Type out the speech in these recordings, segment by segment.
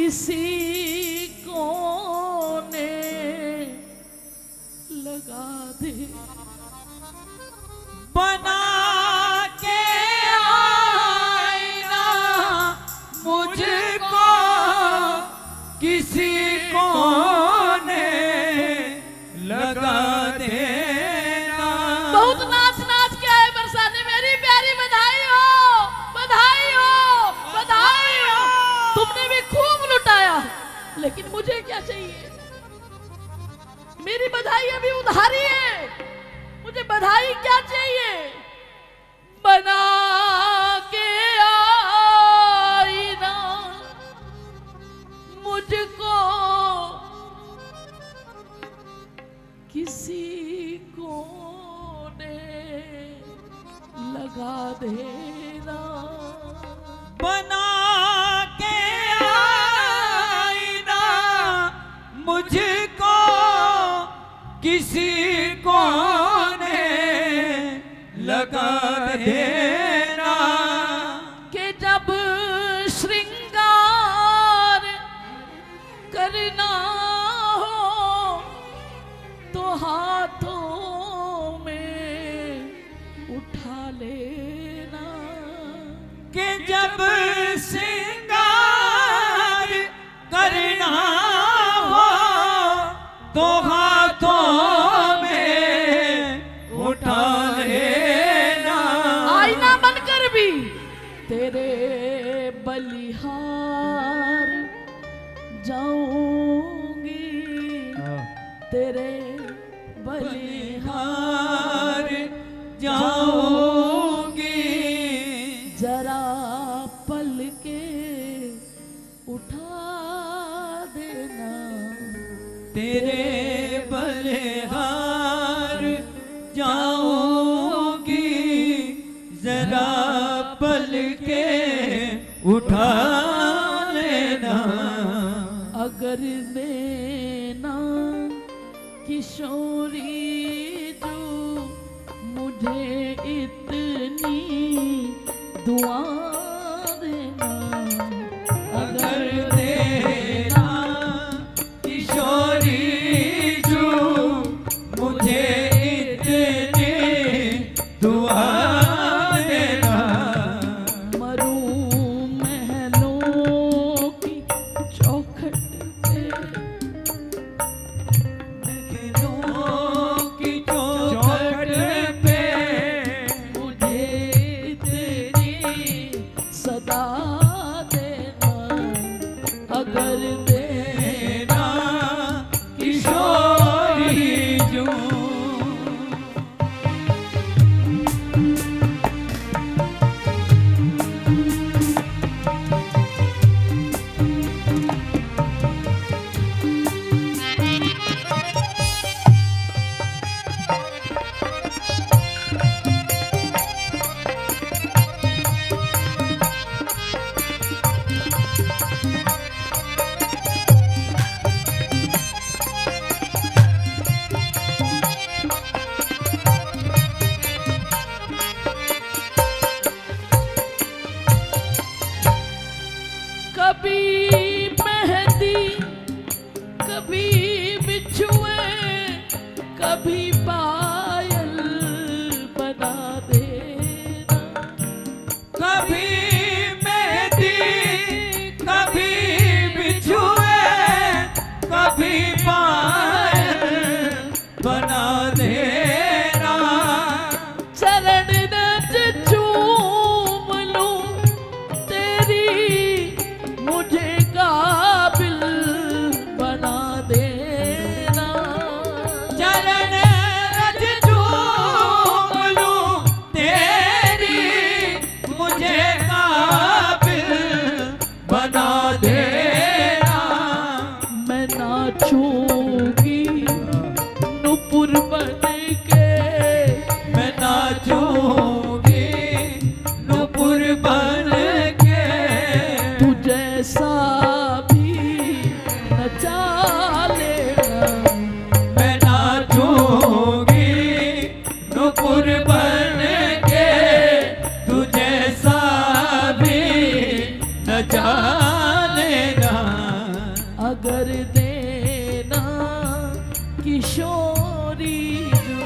किसी कोने लगा दे, बना के आईना मुझको किसी कोने लगा देना। बहुत नाच नाच के आए बरसाने, मेरी प्यारी बधाई हो, बधाई हो, बधाई हो। तुमने भी खूब लुटाया, लेकिन मुझे क्या चाहिए? मेरी बधाई अभी उधारी है, मुझे बधाई क्या चाहिए? बना के आईना मुझको किसी कोने लगा देना, बना के आईना मुझको किसी कोने लगा देना। कि जब श्रृंगार करना हो तो हाथों में उठा लेना, कि जब श्रृंगार करना हो तो हाथों में उठा लेना। आईना बनकर भी तेरे बलिहार जाऊंगी, तेरे बलिहार बलिहार जाऊंगी, जरा पल के उठा देना, तेरे बलिहार जाऊंगी, जरा पल के उठा लेना। अगर देना किशोरी तू मुझे इतनी दुआ देना, अगर देना किशोरी जो मुझे इतनी दुआ देना। मरूं महलों की चौखट पे, महलों की चौखट पे मुझे इतनी सदा देना, अगर देना किशोरी जो। कभी मेहंदी कभी बिछुए कभी पायल बना देना, कभी मेहंदी कभी बिछुए कभी पायल बना देना। चरण रज चूम लूं तेरी मुझे काबिल बना देना, चरण रज चूम लूं तेरी मुझे काबिल बना देना। मैं नाचूंगी नुपुर बन के, मैं नाचूंगी नुपुर बन के, तू जैसा भी नचा लेना, मैं नाचूंगी नुपुर बन के, तू जैसा भी नचा लेना। किशोरी जो।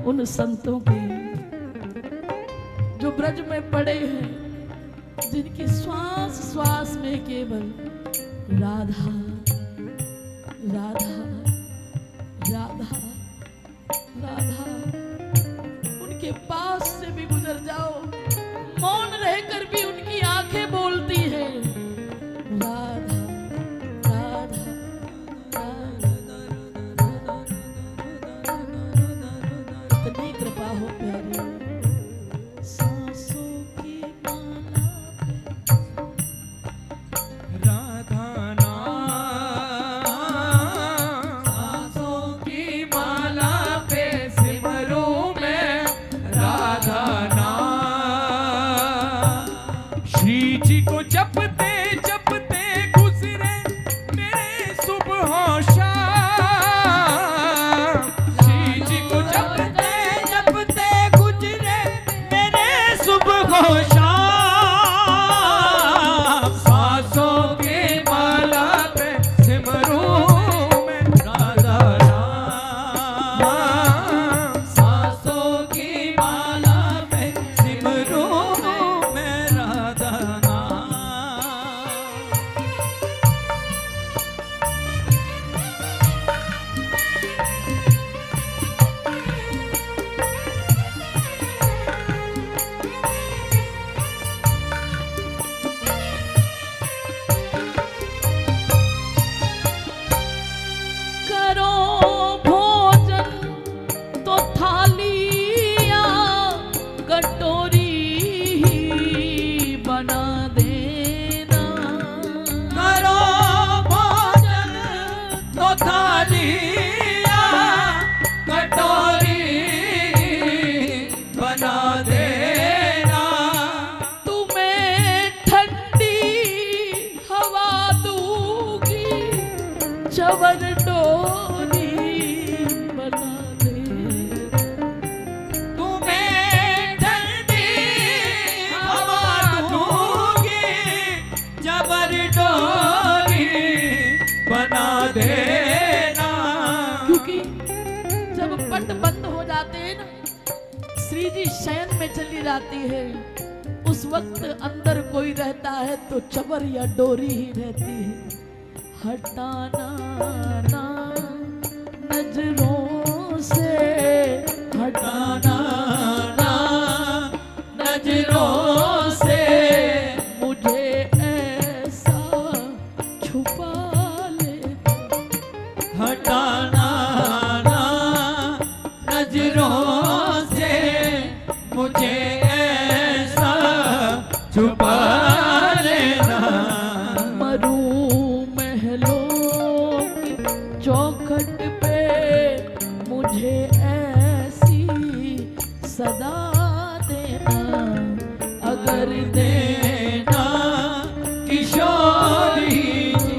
उन संतों के जो ब्रज में पड़े हैं, जिनकी श्वास श्वास में केवल राधा राधा राधा राधा, उनके पास से भी गुजर जाओ, मौन रहकर भी उनकी आंखें बोलती हैं राधा राधा राधा। इतनी कृपा हो प्यारी, सांसों की माला राधा नाम, सांसों की माला पे सिमरूं मैं राधा नाम। श्री जी को जपते जपते गुजरे मेरे सुबह शाम, श्री जी को जपते जपते गुजरे मेरे सुबह शाम। सांसों की माला पे सिमरूं मैं राधा नाम, सांसों की माला पे सिमरूं मैं राधा नाम। करो भोजन तो थालियाँ कटोरी ही बना देना। करो भोजन तो थालियाँ कटोरी बना देना। तुम्हें ठंडी हवा दूंगी, चवर डोरी बना दे। तुम्हें ठंडी हवा दूंगी, जबर डोरी बना देना। क्योंकि जब पट बंद हो जाते हैं ना, श्री जी शयन में चली जाती है, उस वक्त अंदर कोई रहता है तो चबर या डोरी ही रहती है। हटाना ना नजरों से, हटाना ना नजरों से, मुझे ऐसा छुपा ले। हटाना ना नजरों से, मुझे ऐसा छुपा लेना। मरूं महलों की चौखट पे, मुझे ऐसी सदा देना। अगर देना किशोरी जी।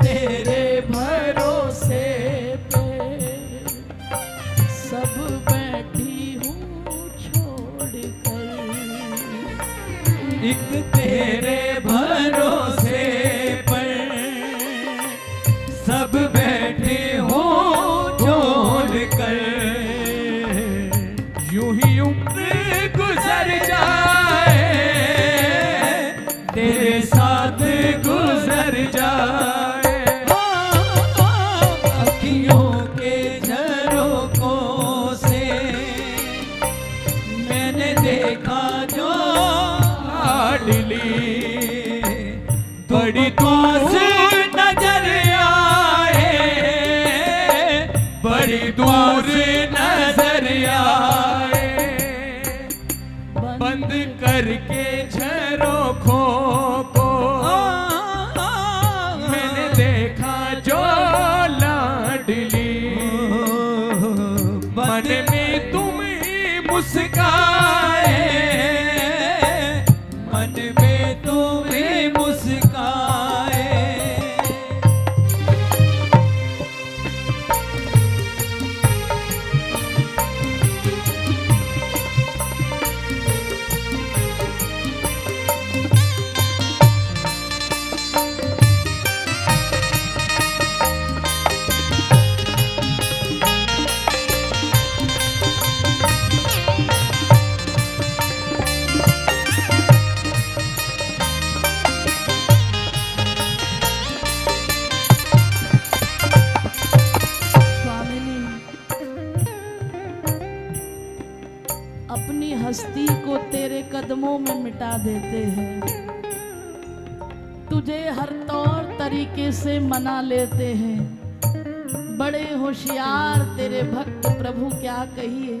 तेरे भरोसे पे सब बैठी हूँ छोड़ कर। एक तेरे भरोसे पर सब बैठे हो छोड़ कर। यूं ही उम्र गुजर जाए तेरे साथ गुजर जाए। अखियों के झरोकों से मैंने देखा जो लाडली बड़ी दूर नजर आए, बड़ी दूर नजर आए। बंद करके झरोखों को मैंने देखा जो लाडली, मन में तुम मुस्काए, मन में तुम मुस्काए। अपनी हस्ती को तेरे कदमों में मिटा देते हैं, तुझे हर तौर तरीके से मना लेते हैं। बड़े होशियार तेरे भक्त प्रभु क्या कहिए,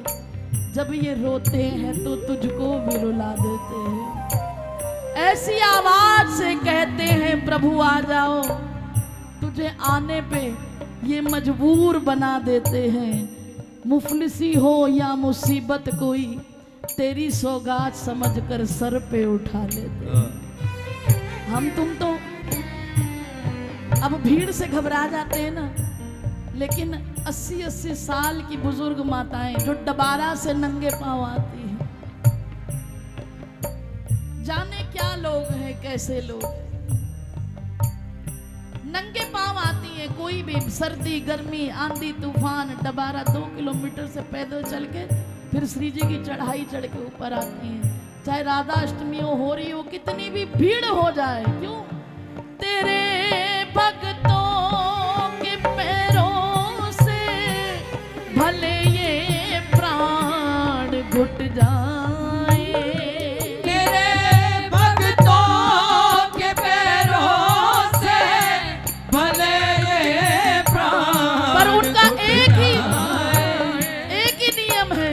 जब ये रोते हैं तो तुझको भी रुला देते हैं। ऐसी आवाज से कहते हैं प्रभु आ जाओ, तुझे आने पे ये मजबूर बना देते हैं। मुफलिसी हो या मुसीबत कोई, तेरी सौगात समझकर सर पे उठा लेते हैं। हम तुम तो अब भीड़ से घबरा जाते हैं ना, लेकिन 80-80 साल की बुजुर्ग माताएं जो डबारा से नंगे पांव आती हैं, जाने क्या लोग हैं, कैसे लोग नंगे पांव आती है। कोई भी सर्दी गर्मी आंधी तूफान डबारा 2 किलोमीटर से पैदल चल के फिर श्री जी की चढ़ाई चढ़ के ऊपर आती है। चाहे राधा अष्टमी हो रही हो, कितनी भी भीड़ हो जाए, क्यों तेरे भक्तों के पैरों से भले ये प्राण घुट जाए, तेरे भक्तों के पैरों से भले ये प्राण, पर उनका एक ही नियम है,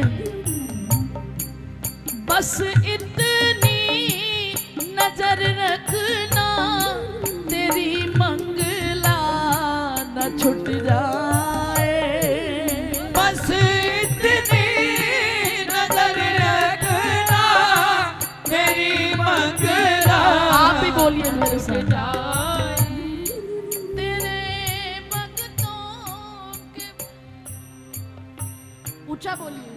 बस इतनी नजर रखना तेरी मंगला न छूट जाए। बस इतनी नजर रखना तेरी मंगला। आप भी बोलिए मेरे साथ, तेरे भक्तों के, ऊंचा बोलिए,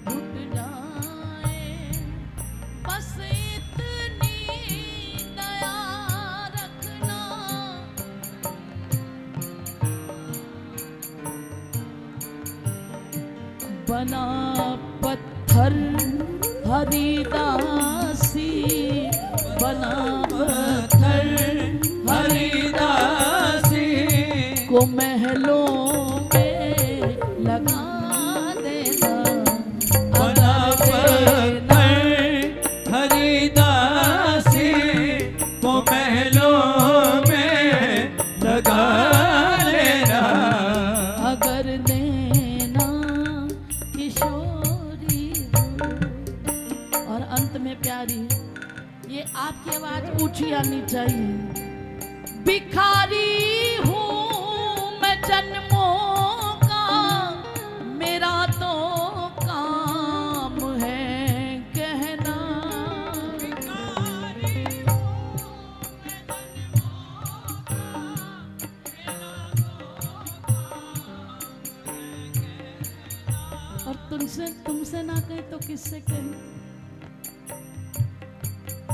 छूट जाए, बस इतनी दया रखना। बना पत्थर हरिदासी, बना पत्थर हरिदासी को महलों में लगा देना। बना पत्थर हरिदासी को महलों में लगा लेना। अगर नैना किशोरी हो। और अंत में प्यारी, ये आपकी आवाज ऊंची आनी चाहिए। भिखारी हूँ मैं जन्मों का, मेरा तो काम है कहना। भिखारी हूँ मैं तुमसे ना कहें तो किससे कहें।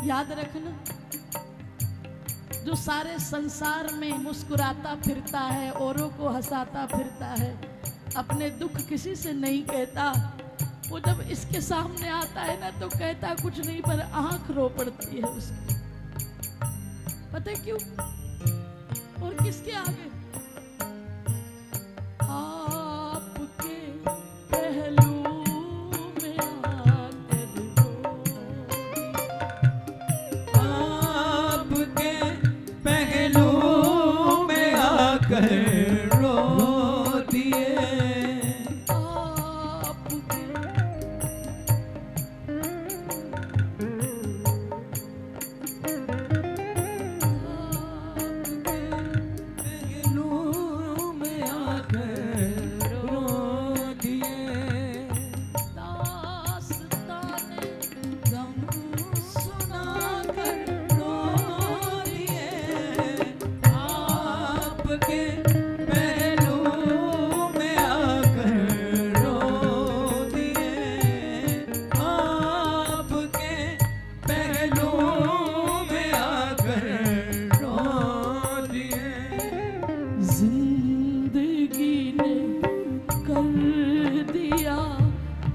याद रखना, जो सारे संसार में मुस्कुराता फिरता है, औरों को हंसाता फिरता है, अपने दुख किसी से नहीं कहता, वो जब इसके सामने आता है ना तो कहता कुछ नहीं पर आंख रो पड़ती है उसकी। पता है क्यों? और किसके आगे? आपके पहलू में आकर आपके पहलू में आकर रो दिए।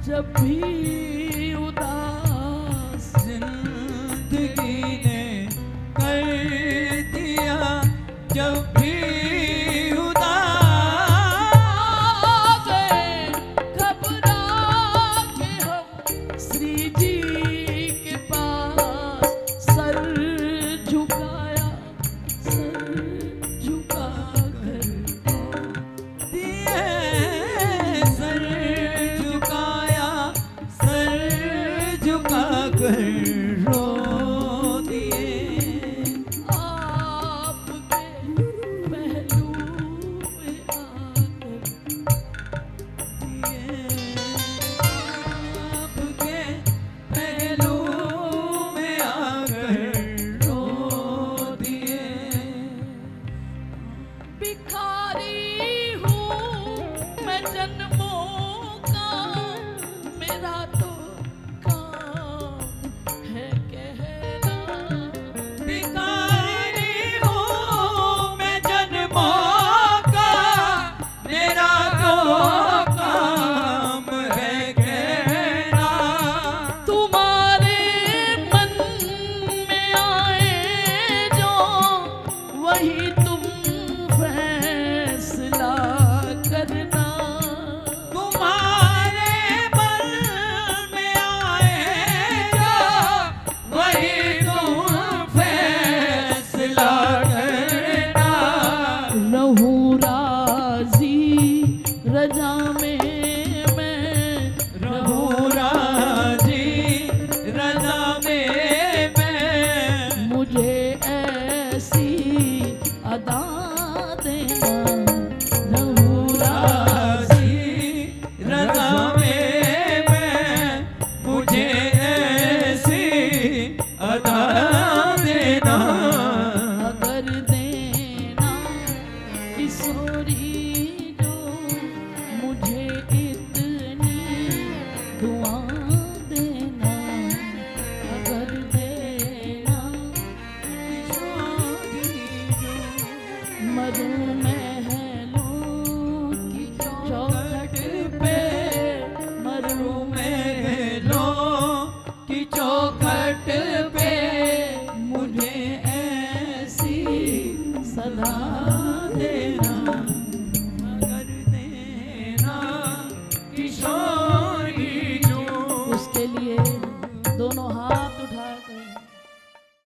जब भी उदास, जिंदगी ने कर दिया जब भी उदास, घबरा के हम श्री जी के पास सर झुकाया, सर झुका कर दिए, सर झुकाया, सर झुका कर रो दिए। आपके पहलू में आकर आपके पहलू में आकर रो दिए। भिखारी हूँ मैं जन्मों का, मेरा तो काम है कहना। भिखारी हूँ मैं जन्मों का, मेरा तो काम है कहना। तुम्हारे मन में आए जो वही तुम फैसला करना। तुम्हारे मन में आए जो वही तुम फैसला करना। रहूं राजी रजा में मैं, रहूं राजी रजा में मैं, मुझे ऐसी अदा देना। रहूं राजी रजा में मैं, मुझे ऐसी अदा